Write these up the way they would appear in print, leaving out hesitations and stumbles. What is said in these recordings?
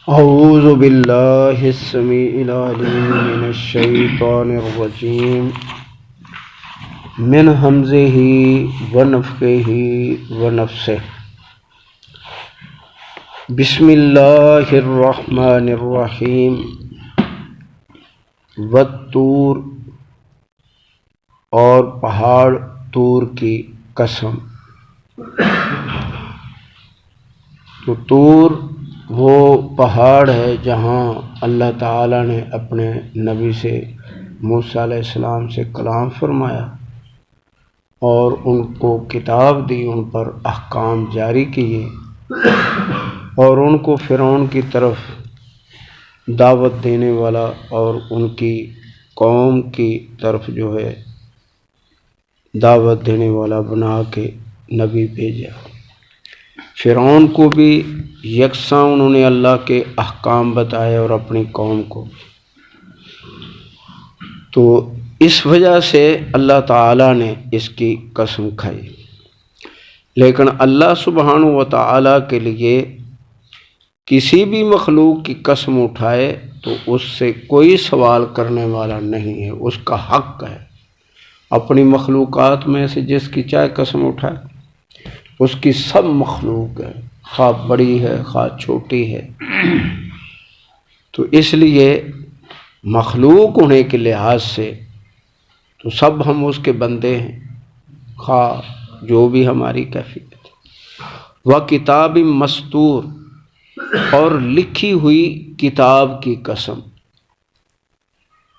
اعوذ باللہ السمیع العلیم من الشیطان الرجیم من ہمزہ ونفخہ ونفثہ بسم اللہ الرحمن الرحیم والطور، اور پہاڑ طور کی قسم۔ تو طور وہ پہاڑ ہے جہاں اللہ تعالیٰ نے اپنے نبی سے موسیٰ علیہ السلام سے کلام فرمایا اور ان کو کتاب دی، ان پر احکام جاری کیے اور ان کو فرعون کی طرف دعوت دینے والا اور ان کی قوم کی طرف جو ہے دعوت دینے والا بنا کے نبی بھیجا۔ فرعون کو بھی یکساں انہوں نے اللہ کے احکام بتائے اور اپنی قوم کو، تو اس وجہ سے اللہ تعالیٰ نے اس کی قسم کھائی۔ لیکن اللہ سبحانہ و تعالیٰ کے لیے کسی بھی مخلوق کی قسم اٹھائے تو اس سے کوئی سوال کرنے والا نہیں ہے، اس کا حق ہے۔ اپنی مخلوقات میں سے جس کی چاہے قسم اٹھائے، اس کی سب مخلوق ہے، خواہ بڑی ہے خواہ چھوٹی ہے۔ تو اس لیے مخلوق ہونے کے لحاظ سے تو سب ہم اس کے بندے ہیں، خواہ جو بھی ہماری کیفیت۔ وَکِتَابٍ مَسْطُورٍ، اور لکھی ہوئی کتاب کی قسم۔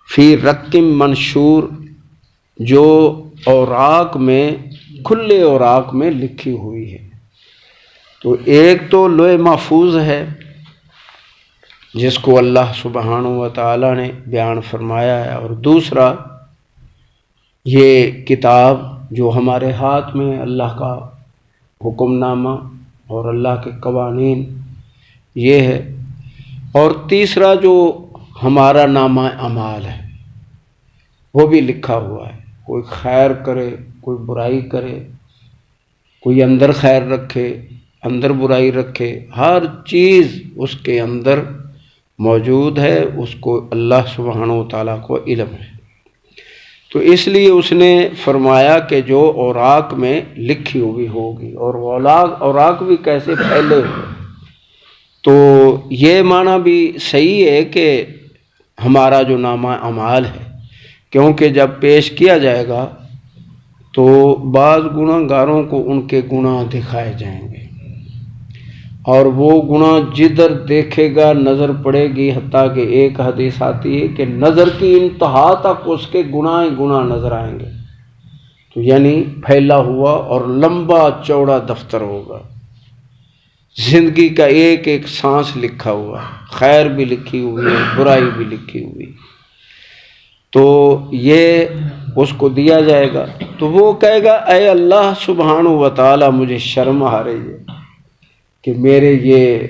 فی رق منشور، جو اوراق میں، کھلے اوراق میں لکھی ہوئی ہے۔ تو ایک تو لوح محفوظ ہے جس کو اللہ سبحانہ و تعالیٰ نے بیان فرمایا ہے، اور دوسرا یہ کتاب جو ہمارے ہاتھ میں اللہ کا حکم نامہ اور اللہ کے قوانین یہ ہے، اور تیسرا جو ہمارا نامہ اعمال ہے وہ بھی لکھا ہوا ہے۔ کوئی خیر کرے، کوئی برائی کرے، کوئی اندر خیر رکھے اندر برائی رکھے، ہر چیز اس کے اندر موجود ہے، اس کو اللہ سبحانہ و تعالیٰ کو علم ہے۔ تو اس لیے اس نے فرمایا کہ جو اوراق میں لکھی ہوئی ہوگی، اور اوراق بھی کیسے پھیلے ہوئے۔ تو یہ معنی بھی صحیح ہے کہ ہمارا جو نامہ اعمال ہے، کیونکہ جب پیش کیا جائے گا تو بعض گناہ گاروں کو ان کے گناہ دکھائے جائیں گے، اور وہ گناہ جدھر دیکھے گا نظر پڑے گی، حتیٰ کہ ایک حدیث آتی ہے کہ نظر کی انتہا تک اس کے گناہ ہی گناہ نظر آئیں گے۔ تو یعنی پھیلا ہوا اور لمبا چوڑا دفتر ہوگا، زندگی کا ایک ایک سانس لکھا ہوا، خیر بھی لکھی ہوئی ہے، برائی بھی لکھی ہوئی۔ تو یہ اس کو دیا جائے گا، تو وہ کہے گا اے اللہ سبحانہ و تعالیٰ، مجھے شرم آ رہی ہے کہ میرے یہ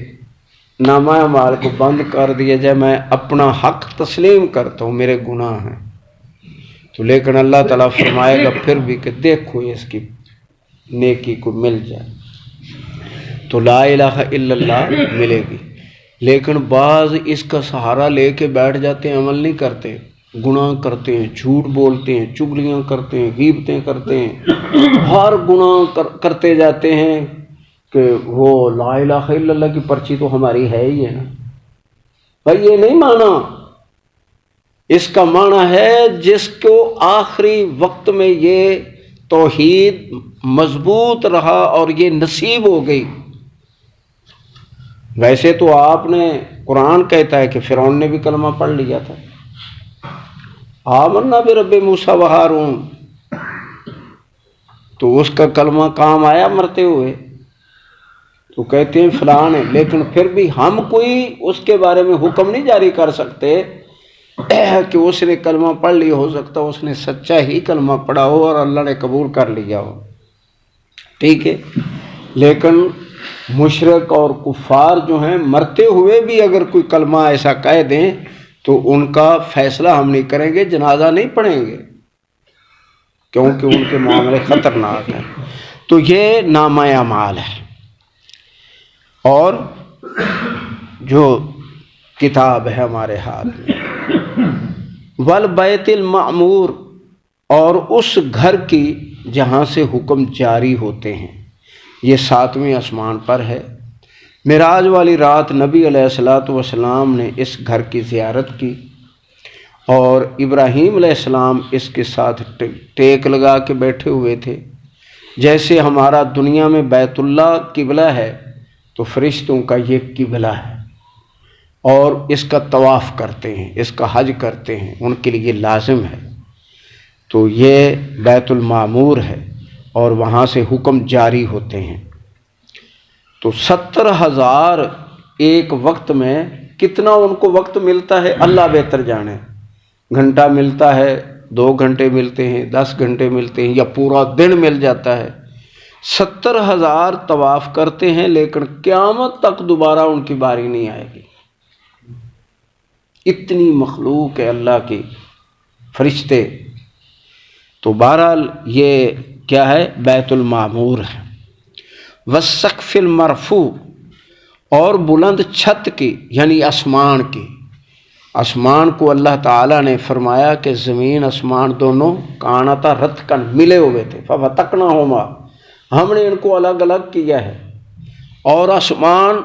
نامہ اعمال کو بند کر دیا جائے، میں اپنا حق تسلیم کرتا ہوں، میرے گناہ ہیں۔ تو لیکن اللہ تعالیٰ فرمائے گا پھر بھی کہ دیکھو اس کی نیکی کو مل جائے، تو لا الہ الا اللہ ملے گی۔ لیکن بعض اس کا سہارا لے کے بیٹھ جاتے ہیں، عمل نہیں کرتے، گناہ کرتے ہیں، جھوٹ بولتے ہیں، چگلیاں کرتے ہیں، غیبتیں کرتے ہیں، ہر گناہ کرتے جاتے ہیں کہ وہ لا الہ الا اللہ کی پرچی تو ہماری ہے ہی ہے نا۔ بھائی یہ نہیں مانا، اس کا معنی ہے جس کو آخری وقت میں یہ توحید مضبوط رہا اور یہ نصیب ہو گئی۔ ویسے تو آپ نے، قرآن کہتا ہے کہ فرعون نے بھی کلمہ پڑھ لیا تھا، آمنا برب موسیٰ و ہارون، تو اس کا کلمہ کام آیا مرتے ہوئے؟ تو کہتے ہیں فلاں ہے، لیکن پھر بھی ہم کوئی اس کے بارے میں حکم نہیں جاری کر سکتے کہ اس نے کلمہ پڑھ لیا، ہو سکتا اس نے سچا ہی کلمہ پڑھا ہو اور اللہ نے قبول کر لیا ہو، ٹھیک ہے۔ لیکن مشرک اور کفار جو ہیں مرتے ہوئے بھی اگر کوئی کلمہ ایسا کہہ دیں تو ان کا فیصلہ ہم نہیں کریں گے، جنازہ نہیں پڑھیں گے، کیونکہ ان کے معاملے خطرناک ہیں۔ تو یہ نامہ اعمال ہے، اور جو کتاب ہے ہمارے ہاتھ میں، والبیت المعمور، اور اس گھر کی جہاں سے حکم جاری ہوتے ہیں، یہ 7ویں آسمان پر ہے۔ معراج والی رات نبی علیہ الصلوۃ والسلام نے اس گھر کی زیارت کی، اور ابراہیم علیہ السلام اس کے ساتھ ٹیک لگا کے بیٹھے ہوئے تھے۔ جیسے ہمارا دنیا میں بیت اللہ قبلہ ہے تو فرشتوں کا یہ قبلہ ہے، اور اس کا طواف کرتے ہیں، اس کا حج کرتے ہیں، ان کے لیے لازم ہے۔ تو یہ بیت المعمور ہے اور وہاں سے حکم جاری ہوتے ہیں۔ تو 70,000 ایک وقت میں کتنا ان کو وقت ملتا ہے اللہ بہتر جانے، گھنٹہ ملتا ہے، 2 گھنٹے ملتے ہیں، 10 گھنٹے ملتے ہیں، یا پورا دن مل جاتا ہے۔ 70,000 طواف کرتے ہیں، لیکن قیامت تک دوبارہ ان کی باری نہیں آئے گی۔ اتنی مخلوق ہے اللہ کی، فرشتے۔ تو بہرحال یہ کیا ہے؟ بیت المعمور ہے۔ والسقف المرفوع، اور بلند چھت کی، یعنی آسمان کی۔ آسمان کو اللہ تعالیٰ نے فرمایا کہ زمین آسمان دونوں کانتا رتقن ملے ہوئے تھے، ففتقناہما، ہم نے ان کو الگ الگ کیا ہے۔ اور آسمان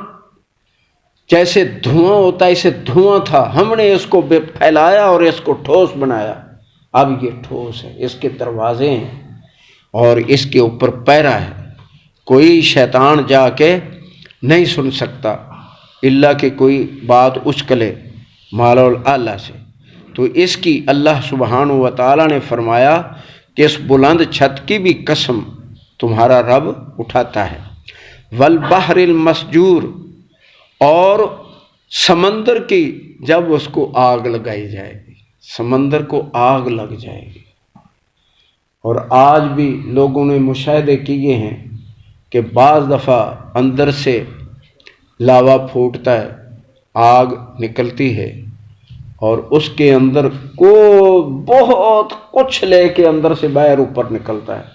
جیسے دھواں ہوتا ہے، اسے دھواں تھا، ہم نے اس کو پھیلایا اور اس کو ٹھوس بنایا۔ اب یہ ٹھوس ہے، اس کے دروازے ہیں اور اس کے اوپر پیرا ہے، کوئی شیطان جا کے نہیں سن سکتا الا کہ کوئی بات اچکلے مالا الاعلیٰ سے۔ تو اس کی اللہ سبحانہ و تعالیٰ نے فرمایا کہ اس بلند چھت کی بھی قسم تمہارا رب اٹھاتا ہے۔ والبحر المسجور، اور سمندر کی جب اس کو آگ لگائی جائے گی، سمندر کو آگ لگ جائے گی۔ اور آج بھی لوگوں نے مشاہدے کیے ہیں کہ بعض دفعہ اندر سے لاوا پھوٹتا ہے، آگ نکلتی ہے، اور اس کے اندر کو بہت کچھ لے کے اندر سے باہر اوپر نکلتا ہے۔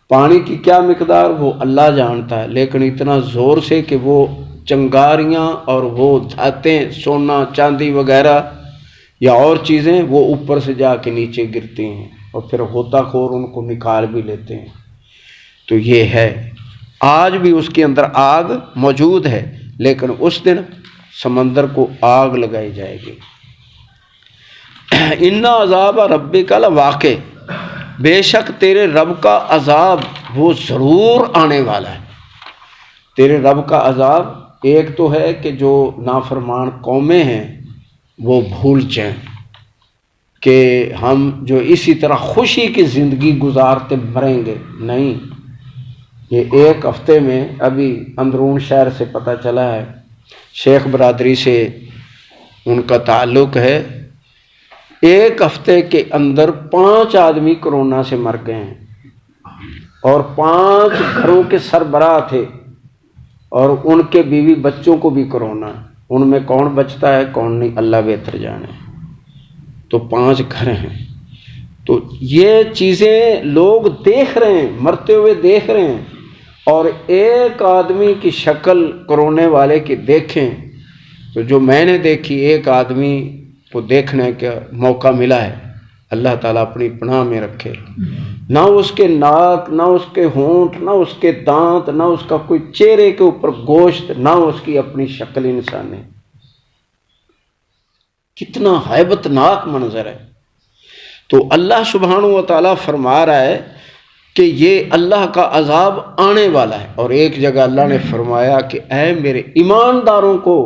پانی کی کیا مقدار وہ اللہ جانتا ہے، لیکن اتنا زور سے کہ وہ چنگاریاں اور وہ دھاتیں، سونا چاندی وغیرہ یا اور چیزیں، وہ اوپر سے جا کے نیچے گرتی ہیں، اور پھر غوطہ خور ان کو نکال بھی لیتے ہیں۔ تو یہ ہے، آج بھی اس کے اندر آگ موجود ہے، لیکن اس دن سمندر کو آگ لگائی جائے گی۔ ان عذاب ربک لواقع، بے شک تیرے رب کا عذاب وہ ضرور آنے والا ہے۔ تیرے رب کا عذاب ایک تو ہے کہ جو نافرمان قومیں ہیں وہ بھول جائیں کہ ہم جو اسی طرح خوشی کی زندگی گزارتے مریں گے، نہیں۔ یہ ایک ہفتے میں ابھی اندرون شہر سے پتہ چلا ہے، شیخ برادری سے ان کا تعلق ہے، ایک ہفتے کے اندر 5 آدمی کرونا سے مر گئے ہیں، اور 5 گھروں کے سربراہ تھے، اور ان کے بیوی بچوں کو بھی کرونا۔ ان میں کون بچتا ہے کون نہیں اللہ بہتر جانے۔ تو 5 گھر ہیں۔ تو یہ چیزیں لوگ دیکھ رہے ہیں، مرتے ہوئے دیکھ رہے ہیں، اور ایک آدمی کی شکل کرونے والے کی دیکھیں تو جو میں نے دیکھی، ایک آدمی کو دیکھنے کا موقع ملا ہے، اللہ تعالیٰ اپنی پناہ میں رکھے، نہ اس کے ناک، نہ اس کے ہونٹ، نہ اس کے دانت، نہ اس کا کوئی چہرے کے اوپر گوشت، نہ اس کی اپنی شکل انسانی۔ کتنا ہیبت ناک منظر ہے۔ تو اللہ سبحانہ و تعالیٰ فرما رہا ہے کہ یہ اللہ کا عذاب آنے والا ہے۔ اور ایک جگہ اللہ نے فرمایا کہ اے میرے ایمانداروں کو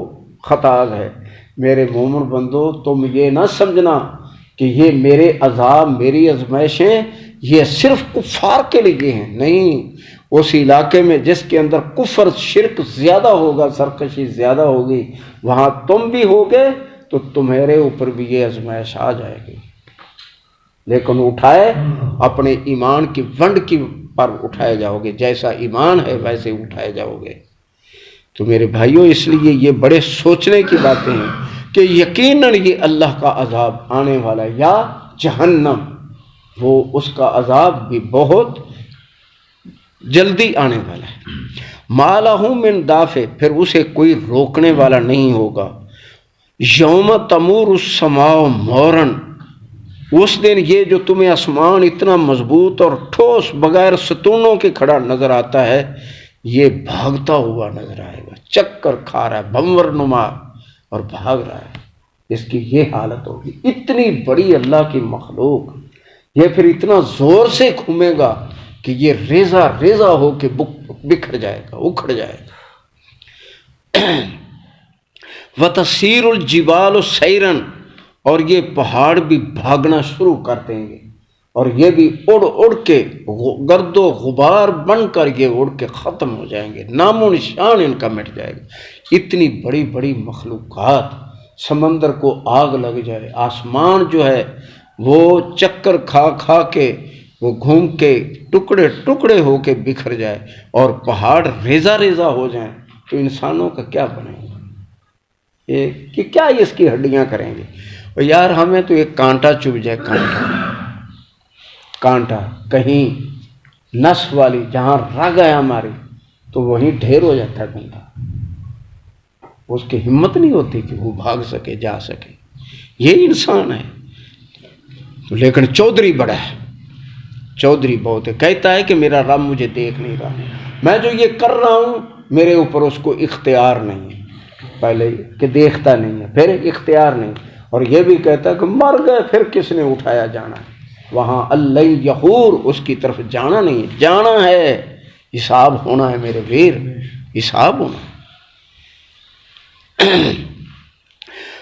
خطاب ہے، میرے مومن بندو تم یہ نہ سمجھنا کہ یہ میرے عذاب، میری آزمائشیں یہ صرف کفار کے لیے ہیں، نہیں۔ اس علاقے میں جس کے اندر کفر شرک زیادہ ہوگا، سرکشی زیادہ ہوگی، وہاں تم بھی ہوگے تو تمہارے اوپر بھی یہ آزمائش آ جائے گی، لیکن اٹھائے اپنے ایمان کی ونڈ کی پر اٹھائے جاؤ گے، جیسا ایمان ہے ویسے اٹھائے جاؤ گے۔ تو میرے بھائیوں، اس لیے یہ بڑے سوچنے کی باتیں ہیں کہ یقیناً یہ اللہ کا عذاب آنے والا ہے، یا جہنم، وہ اس کا عذاب بھی بہت جلدی آنے والا ہے۔ ما لہ من دافع، پھر اسے کوئی روکنے والا نہیں ہوگا۔ یوم تمور السماء مورن، اس دن یہ جو تمہیں آسمان اتنا مضبوط اور ٹھوس بغیر ستونوں کے کھڑا نظر آتا ہے، یہ بھاگتا ہوا نظر آئے گا، چکر کھا رہا ہے بھنور نما اور بھاگ رہا ہے، اس کی یہ حالت ہوگی۔ اتنی بڑی اللہ کی مخلوق، یہ پھر اتنا زور سے گھومے گا کہ یہ ریزہ ریزہ ہو کے بکھر جائے گا، اکھڑ جائے گا۔ وَتَسِيرُ الْجِبَالُ سَيْرًا، اور یہ پہاڑ بھی بھاگنا شروع کر دیں گے، اور یہ بھی اڑ اڑ کے گرد و غبار بن کر یہ اڑ کے ختم ہو جائیں گے، نام و نشان ان کا مٹ جائے گا۔ اتنی بڑی بڑی مخلوقات، سمندر کو آگ لگ جائے، آسمان جو ہے وہ چکر کھا کھا کے وہ گھوم کے ٹکڑے ٹکڑے ہو کے بکھر جائے، اور پہاڑ ریزہ ریزہ ہو جائیں، تو انسانوں کا کیا بنے گا؟ کہ کیا اس کی ہڈیاں کریں گے؟ اور یار ہمیں تو ایک کانٹا چبھ جائے، کانٹا کہیں نس والی جہاں رگ ہے ہماری، تو وہیں ڈھیر ہو جاتا ہے بندہ، اس کی ہمت نہیں ہوتی کہ وہ بھاگ سکے، جا سکے۔ یہ انسان ہے، لیکن چودھری بڑا ہے، چودھری بہت ہے، کہتا ہے کہ میرا رب مجھے دیکھ نہیں رہا، میں جو یہ کر رہا ہوں میرے اوپر اس کو اختیار نہیں ہے، پہلے کہ دیکھتا نہیں ہے، پھر اختیار نہیں، اور یہ بھی کہتا ہے کہ مر گئے پھر کس نے اٹھایا جانا ہے، وہاں اللہ یحور، اس کی طرف جانا نہیں ہے، جانا ہے، حساب ہونا ہے میرے ویر، حساب ہونا۔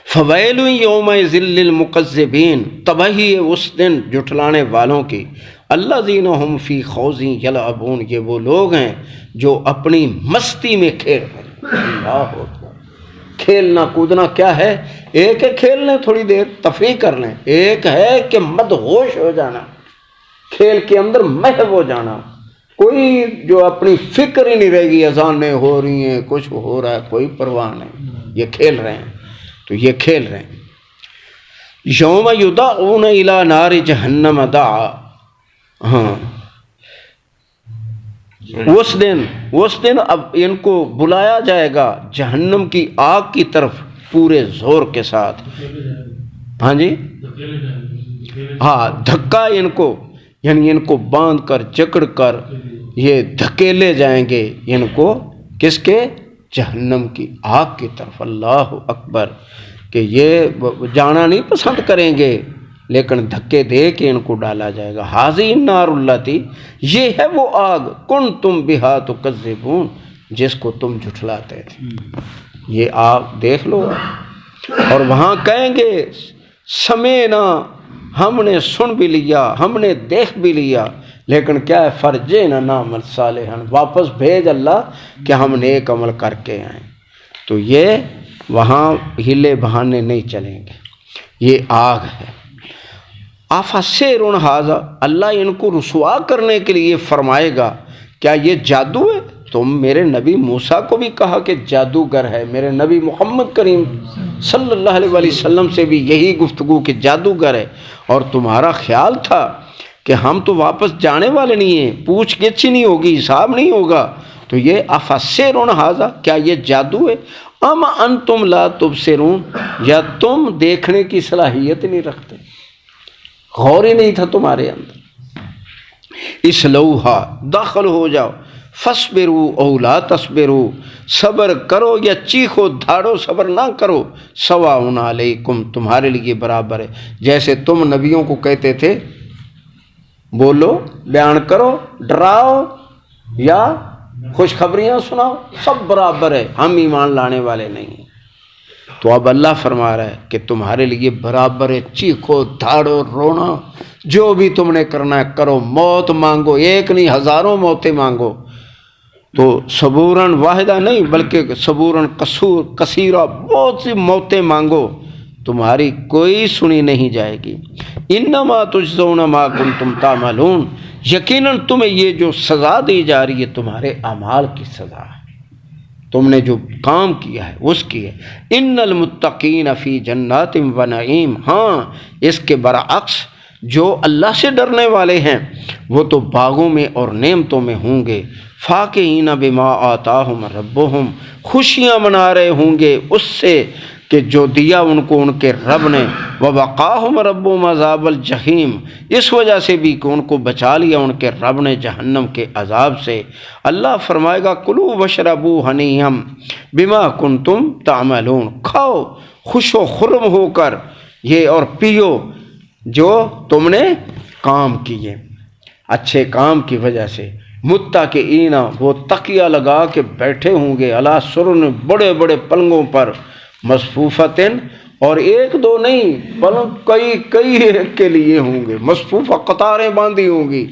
فویل یومئذ للمکذبین، تباہی ہے اس دن جھٹلانے والوں کی، الذین ہم فی خوض یلعبون، یہ وہ لوگ ہیں جو اپنی مستی میں کھیل رہے ہیں۔ اللہ اکبر، کھیلنا کودنا کیا ہے؟ ایک ہے کھیل لیں تھوڑی دیر تفریح کر لیں، ایک ہے کہ مدہوش ہو جانا، کھیل کے اندر محو ہو جانا، کوئی جو اپنی فکر ہی نہیں رہے گی، اذانیں ہو رہی ہیں، کچھ ہو رہا ہے، کوئی پرواہ نہیں، یہ کھیل رہے ہیں، تو یہ کھیل رہے ہیں۔ یوم یدعون الی نار جہنم دعا، ہاں اس دن اب ان کو بلایا جائے گا جہنم کی آگ کی طرف پورے زور کے ساتھ، ہاں جی، ہاں دھکا ان کو، یعنی ان کو باندھ کر جکڑ کر یہ دھکیلے جائیں گے ان کو، کس کے؟ جہنم کی آگ کی طرف۔ اللہ اکبر، کہ یہ جانا نہیں پسند کریں گے، لیکن دھکے دے کے ان کو ڈالا جائے گا۔ حاذی النار اللاتی، یہ ہے وہ آگ، کنتم بہا تکذبون، جس کو تم جھٹلاتے تھے، یہ آگ دیکھ لو۔ اور وہاں کہیں گے سمینا، ہم نے سن بھی لیا، ہم نے دیکھ بھی لیا، لیکن کیا ہے؟ فرجینا نعمل صالحا، واپس بھیج اللہ کہ ہم نیک عمل کر کے آئیں۔ تو یہ وہاں ہلے بہانے نہیں چلیں گے، یہ آگ ہے۔ آفسر ھذا، اللہ ان کو رسوا کرنے کے لیے فرمائے گا کیا یہ جادو ہے؟ تم میرے نبی موسیٰ کو بھی کہا کہ جادوگر ہے، میرے نبی محمد کریم صلی اللہ علیہ وسلم سے بھی یہی گفتگو کہ جادوگر ہے، اور تمہارا خیال تھا کہ ہم تو واپس جانے والے نہیں ہیں، پوچھ گچھ ہی نہیں ہوگی، حساب نہیں ہوگا، تو یہ افسر ھذا، کیا یہ جادو ہے؟ ام انتم لا تبصرون، یا تم دیکھنے کی صلاحیت نہیں رکھتے، غور ہی نہیں تھا تمہارے اندر۔ اسلوہا، داخل ہو جاؤ، فصبروا او لا تصبروا، صبر کرو یا چیخو دھاڑو صبر نہ کرو، سواء علیکم، تمہارے لیے برابر ہے۔ جیسے تم نبیوں کو کہتے تھے بولو، بیان کرو، ڈراؤ یا خوشخبریاں سناؤ، سب برابر ہے، ہم ایمان لانے والے نہیں ہیں۔ تو اب اللہ فرما رہا ہے کہ تمہارے لیے برابر ہے، چیخو دھاڑو رونا، جو بھی تم نے کرنا ہے کرو، موت مانگو، ایک نہیں ہزاروں موتیں مانگو، تو صبوراً واحدہ نہیں بلکہ صبوراً کثیرہ، بہت سی موتیں مانگو، تمہاری کوئی سنی نہیں جائے گی۔ انما تجزون ما کنتم تعملون، یقیناً تمہیں یہ جو سزا دی جا رہی ہے تمہارے اعمال کی سزا ہے، تم نے جو کام کیا ہے اس کی ہے۔ ان المتقین فی جنات و نعیم، ہاں اس کے برعکس جو اللہ سے ڈرنے والے ہیں وہ تو باغوں میں اور نعمتوں میں ہوں گے، فاکہین بما آتاہم ربہم، خوشیاں منا رہے ہوں گے اس سے کہ جو دیا ان کو ان کے رب نے، وَوَقَاهُمْ رَبُّهُمْ عَذَابَ الْجَحِيمِ، اس وجہ سے بھی کہ ان کو بچا لیا ان کے رب نے جہنم کے عذاب سے۔ اللہ فرمائے گا کُلُوا وَاشْرَبُوا هَنِيًّا بِمَا كُنتُمْ تَعْمَلُونَ، کھاؤ خوش و خرم ہو کر یہ اور پیو جو تم نے کام کیے، اچھے کام کی وجہ سے۔ متکئین، وہ تکیہ لگا کے بیٹھے ہوں گے، علی سرر، بڑے بڑے پلنگوں پر، مصفوفتن، اور ایک دو نہیں، پلنگ کئی ایک کے لیے ہوں گے، مصفوفہ، قطاریں باندھی ہوں گی،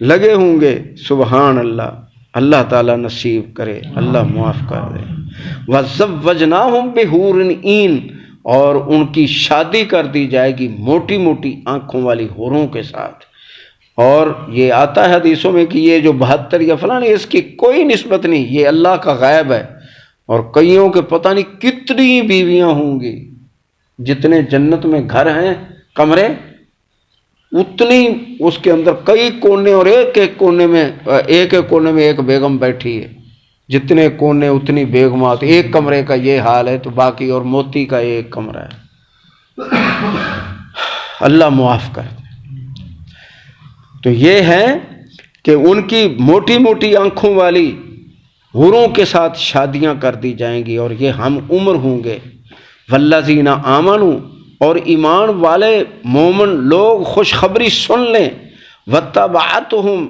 لگے ہوں گے۔ سبحان اللہ، اللہ تعالیٰ نصیب کرے، اللہ معاف کر دے۔ وَزَوَّجْنَاهُمْ بِحُورٍ عِین، اور ان کی شادی کر دی جائے گی موٹی موٹی آنکھوں والی حوروں کے ساتھ۔ اور یہ آتا ہے حدیثوں میں کہ یہ جو 72 یا فلاں، اس کی کوئی نسبت نہیں، یہ اللہ کا غیب ہے۔ اور کئیوں کے پتہ نہیں کتنی بیویاں ہوں گی، جتنے جنت میں گھر ہیں، کمرے، اتنی اس کے اندر کئی کونے، اور ایک ایک کونے میں ایک بیگم بیٹھی ہے، جتنے کونے اتنی بیگمات، ایک کمرے کا یہ حال ہے تو باقی اور موتی کا ایک کمرہ ہے۔ اللہ معاف کر دے۔ تو یہ ہے کہ ان کی موٹی موٹی آنکھوں والی حوروں کے ساتھ شادیاں کر دی جائیں گی، اور یہ ہم عمر ہوں گے۔ والذین آمنوا، اور ایمان والے مومن لوگ خوشخبری سن لیں، واتبعتہم،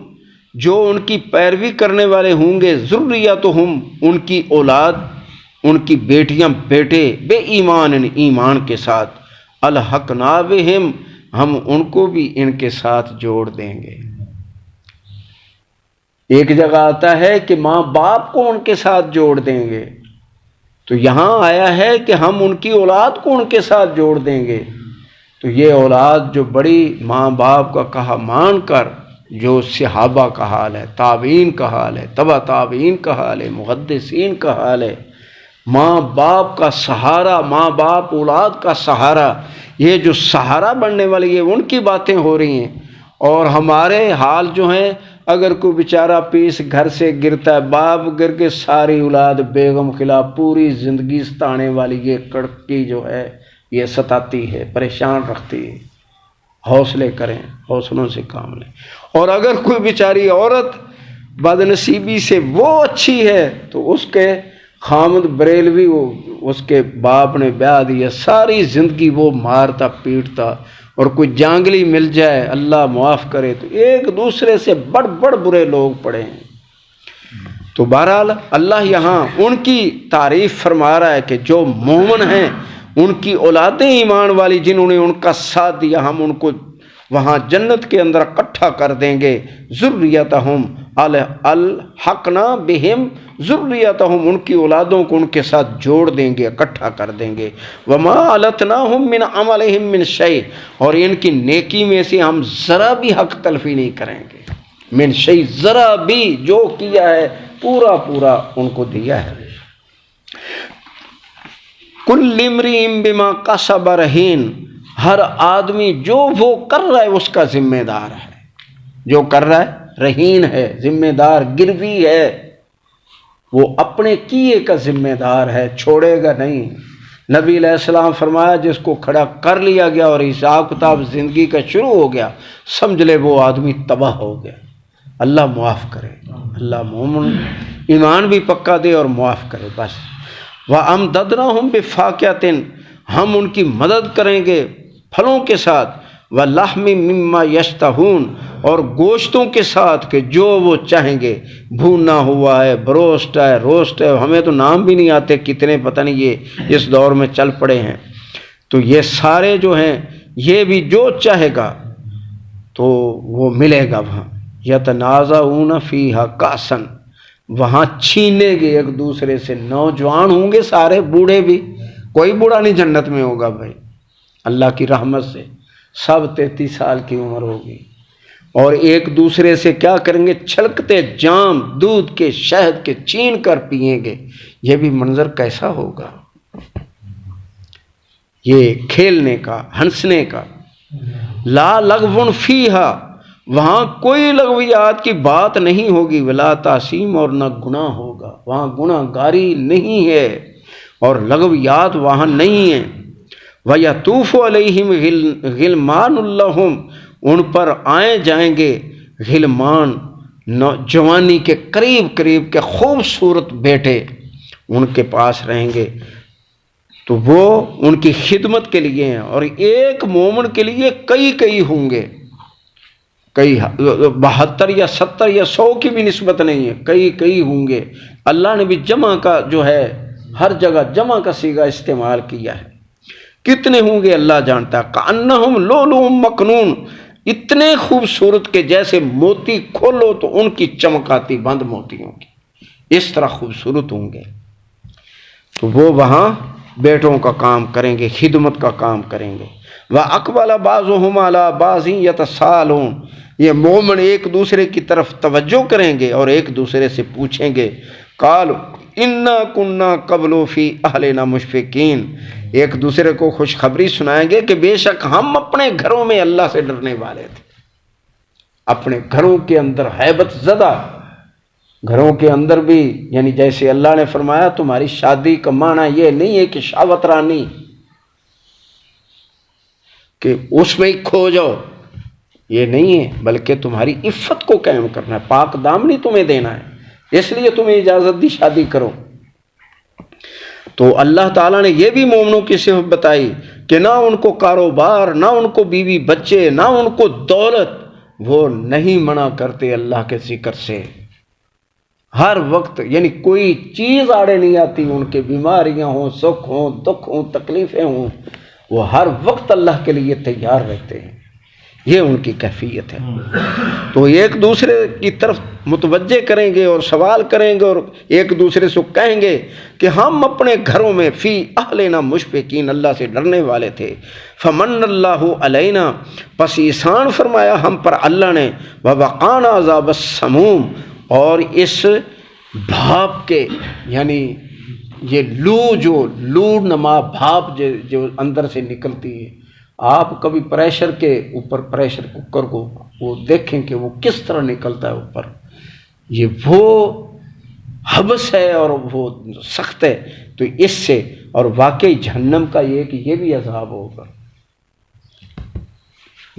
جو ان کی پیروی کرنے والے ہوں گے، ذریتہم، ان کی اولاد، ان کی بیٹیاں بیٹے، بے ایمان، ایمان کے ساتھ، الحقنا بہم، ہم ان کو بھی ان کے ساتھ جوڑ دیں گے۔ ایک جگہ آتا ہے کہ ماں باپ کو ان کے ساتھ جوڑ دیں گے، تو یہاں آیا ہے کہ ہم ان کی اولاد کو ان کے ساتھ جوڑ دیں گے۔ تو یہ اولاد جو بڑی ماں باپ کا کہا مان کر، جو صحابہ کا حال ہے، تابعین کا حال ہے، تبع تابعین کا حال ہے، محدثین کا حال ہے، ماں باپ کا سہارا، ماں باپ اولاد کا سہارا، یہ جو سہارا بننے والی ہے ان کی باتیں ہو رہی ہیں۔ اور ہمارے حال جو ہیں، اگر کوئی بیچارہ پیس گھر سے گرتا ہے، باپ گر کے ساری اولاد بیگم خلاف پوری زندگی ستانے والی یہ کڑکی جو ہے یہ ستاتی ہے، پریشان رکھتی ہے۔ حوصلے کریں، حوصلوں سے کام لیں۔ اور اگر کوئی بیچاری عورت بدنصیبی سے وہ اچھی ہے تو اس کے خامد بریلوی، وہ اس کے باپ نے بیاہ دیا، ساری زندگی وہ مارتا پیٹتا، اور کوئی جانگلی مل جائے، اللہ معاف کرے، تو ایک دوسرے سے بڑھ برے لوگ پڑے ہیں۔ تو بہرحال اللہ یہاں ان کی تعریف فرما رہا ہے کہ جو مومن ہیں، ان کی اولادیں ایمان والی جنہوں نے ان کا ساتھ دیا، ہم ان کو وہاں جنت کے اندر اکٹھا کر دیں گے۔ ذریتہم الحقنا بہم، ذریتہم، ان کی اولادوں کو ان کے ساتھ جوڑ دیں گے، اکٹھا کر دیں گے۔ وما علتناہم من عملہم من شیء، اور ان کی نیکی میں سے ہم ذرا بھی حق تلفی نہیں کریں گے۔ من شیء، ذرا بھی، جو کیا ہے پورا پورا ان کو دیا ہے۔ کل امرئ بما کسب رہین، ہر آدمی جو وہ کر رہا ہے اس کا ذمہ دار ہے، جو کر رہا ہے رہین ہے، ذمہ دار، گروی ہے، وہ اپنے کیے کا ذمہ دار ہے، چھوڑے گا نہیں۔ نبی علیہ السلام فرمایا جس کو کھڑا کر لیا گیا اور حساب کتاب زندگی کا شروع ہو گیا، سمجھ لے وہ آدمی تباہ ہو گیا۔ اللہ معاف کرے، اللہ مومن ایمان بھی پکا دے اور معاف کرے بس۔ وَأَمْدَدْنَاهُمْ بِفَاكِهَةٍ، ہم ان کی مدد کریں گے پھلوں کے ساتھ، وَلَحْمٍ مِّمَّا يَشْتَهُونَ، اور گوشتوں کے ساتھ کہ جو وہ چاہیں گے، بھونا ہوا ہے، بروسٹ ہے، روسٹ ہے، ہمیں تو نام بھی نہیں آتے کتنے، پتہ نہیں یہ اس دور میں چل پڑے ہیں۔ تو یہ سارے جو ہیں، یہ بھی جو چاہے گا تو وہ ملے گا وہاں۔ یتنازعون فیہا کأساً، وہاں چھینیں گے ایک دوسرے سے، نوجوان ہوں گے سارے، بوڑھے بھی، کوئی بوڑھا نہیں جنت میں ہوگا بھائی، اللہ کی رحمت سے سب 33 سال کی عمر ہوگی، اور ایک دوسرے سے کیا کریں گے، چھلکتے جام دودھ کے، شہد کے چھین کر پئیں گے۔ یہ بھی منظر کیسا ہوگا، یہ کھیلنے کا، ہنسنے کا۔ لا لغو فیہا، وہاں کوئی لغویات کی بات نہیں ہوگی، ولا تاثیم، اور نہ گناہ ہوگا، وہاں گناہ گاری نہیں ہے۔ اور لغویات وہاں نہیں ہیں۔ وَيَطُوفُ عَلَيْهِمْ غِلْمَانٌ لَّهُمْ، ان پر آئے جائیں گے غلمان، جوانی کے قریب قریب کے خوبصورت بیٹے ان کے پاس رہیں گے، تو وہ ان کی خدمت کے لیے ہیں، اور ایک مومن کے لیے کئی کئی ہوں گے، کئی 72 یا 70 یا 100 کی بھی نسبت نہیں ہے، کئی کئی ہوں گے۔ اللہ نے بھی جمع کا جو ہے ہر جگہ جمع کا صیغہ استعمال کیا ہے، کتنے ہوں گے اللہ جانتا ہے۔ کأنہم لؤلؤ مکنون، اتنے خوبصورت کہ جیسے موتی کھولو تو ان کی چمک آتی بند موتیوں کی، اس طرح خوبصورت ہوں گے۔ تو وہ وہاں بیٹوں کا کام کریں گے، خدمت کا کام کریں گے۔ وَأَقْبَلَ بَعْضُهُمْ عَلَىٰ بَعْضٍ يَتَسَاءَلُونَ، یہ مومن ایک دوسرے کی طرف توجہ کریں گے اور ایک دوسرے سے پوچھیں گے، قَالُوا إِنَّا كُنَّا قَبْلُ فِي أَهْلِنَا مُشْفِقِينَ، ایک دوسرے کو خوشخبری سنائیں گے کہ بے شک ہم اپنے گھروں میں اللہ سے ڈرنے والے تھے، اپنے گھروں کے اندر ہیبت زدہ، گھروں کے اندر بھی، یعنی جیسے اللہ نے فرمایا تمہاری شادی کا معنی یہ نہیں ہے کہ شہوت رانی کہ اس میں ہی کھو جاؤ، یہ نہیں ہے، بلکہ تمہاری عفت کو قائم کرنا ہے، پاک دامنی تمہیں دینا ہے، اس لیے تمہیں اجازت دی شادی کرو۔ تو اللہ تعالیٰ نے یہ بھی مومنوں کی صفت بتائی کہ نہ ان کو کاروبار، نہ ان کو بیوی بچے، نہ ان کو دولت، وہ نہیں منع کرتے اللہ کے ذکر سے، ہر وقت، یعنی کوئی چیز آڑے نہیں آتی ان کے، بیماریاں ہوں، سکھ ہوں، دکھ ہوں، تکلیفیں ہوں، وہ ہر وقت اللہ کے لیے تیار رہتے ہیں، یہ ان کی کیفیت ہے۔ تو ایک دوسرے کی طرف متوجہ کریں گے اور سوال کریں گے اور ایک دوسرے سے کہیں گے کہ ہم اپنے گھروں میں فی اہلنا مشفقین، اللہ سے ڈرنے والے تھے۔ فمن اللہ علینا، پس احسان فرمایا ہم پر اللہ نے، ووقانا عذاب السموم، اور اس بھاپ کے، یعنی یہ لو نما بھاپ جو اندر سے نکلتی ہے، آپ کبھی پریشر کے اوپر، پریشر کوکر کو وہ دیکھیں کہ وہ کس طرح نکلتا ہے اوپر، یہ وہ حبس ہے اور وہ سخت ہے، تو اس سے، اور واقعی جہنم کا یہ کہ یہ بھی عذاب ہوگا،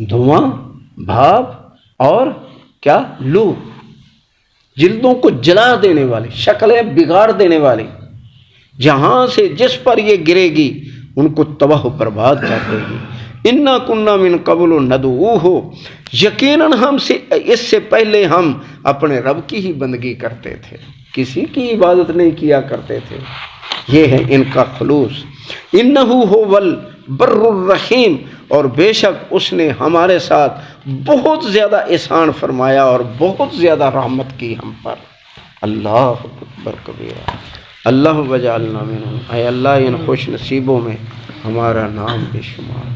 دھواں، بھاپ اور کیا، لو، جلدوں کو جلا دینے والی، شکلیں بگاڑ دینے والی، جہاں سے جس پر یہ گرے گی ان کو تباہ و برباد کر دے گی۔ انا کننا من قبل ندعوہ، یقیناً ہم سے اس سے پہلے ہم اپنے رب کی ہی بندگی کرتے تھے، کسی کی عبادت نہیں کیا کرتے تھے، یہ ہے ان کا خلوص۔ انہ هو البر الرحیم، اور بے شک اس نے ہمارے ساتھ بہت زیادہ احسان فرمایا اور بہت زیادہ رحمت کی ہم پر۔ اللہ اکبر کبیرہ، اللہ وجعلنا منہم، اے اللہ ان خوش نصیبوں میں ہمارا نام بے شمار۔